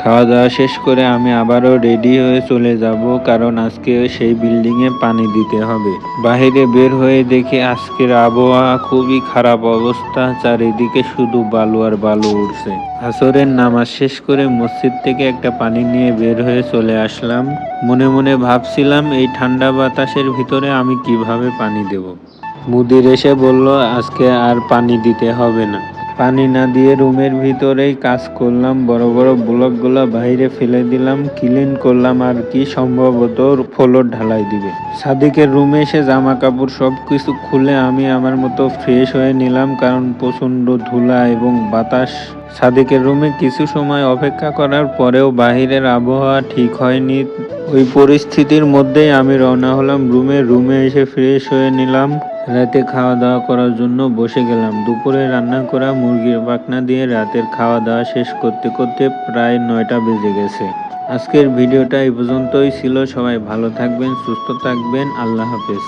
খাওয়া দাওয়া শেষ করে আমি আবারও রেডি হয়ে চলে যাব, কারণ আজকে সেই বিল্ডিংয়ে পানি দিতে হবে। বাহিরে বের হয়ে দেখি আজকের আবহাওয়া খুবই খারাপ অবস্থা, চারিদিকে শুধু বালু আর বালু উঠছে। আসরের নামাজ শেষ করে মসজিদ থেকে একটা পানি নিয়ে বের হয়ে চলে আসলাম। মনে মনে ভাবছিলাম এই ঠান্ডা বাতাসের ভিতরে আমি কিভাবে পানি দেব। মুদির এসে বলল আজকে আর পানি দিতে হবে না। পানি না দিয়ে রুমের ভিতরেই কাজ করলাম, বড় বড় ব্লকগুলো বাইরে ফেলে দিলাম, ক্লিন করলাম আর কি সম্ভবত ফ্লোর ঢালাই দিবে। সাদিকের রুমে এসে জামা কাপড় সবকিছু খুলে আমি আমার মতো ফ্রেশ হয়ে নিলাম, কারণ প্রচন্ড ধুলা এবং বাতাস। সাদিকের রুমে কিছু সময় অপেক্ষা করার পরেও বাহিরের আবহাওয়া ঠিক হয়নি। ওই পরিস্থিতির মধ্যেই আমি রওনা হলাম রুমে এসে ফ্রেশ হয়ে নিলাম। রাতে খাওয়া দাওয়া করার জন্য বসে গেলাম। দুপুরে রান্না করা মুরগির পাখনা দিয়ে রাতের খাওয়া দাওয়া শেষ করতে করতে প্রায় 9টা বেজে গেছে। আজকের ভিডিওটা এই পর্যন্তই ছিল। সবাই ভালো থাকবেন, সুস্থ থাকবেন। আল্লাহ হাফেজ।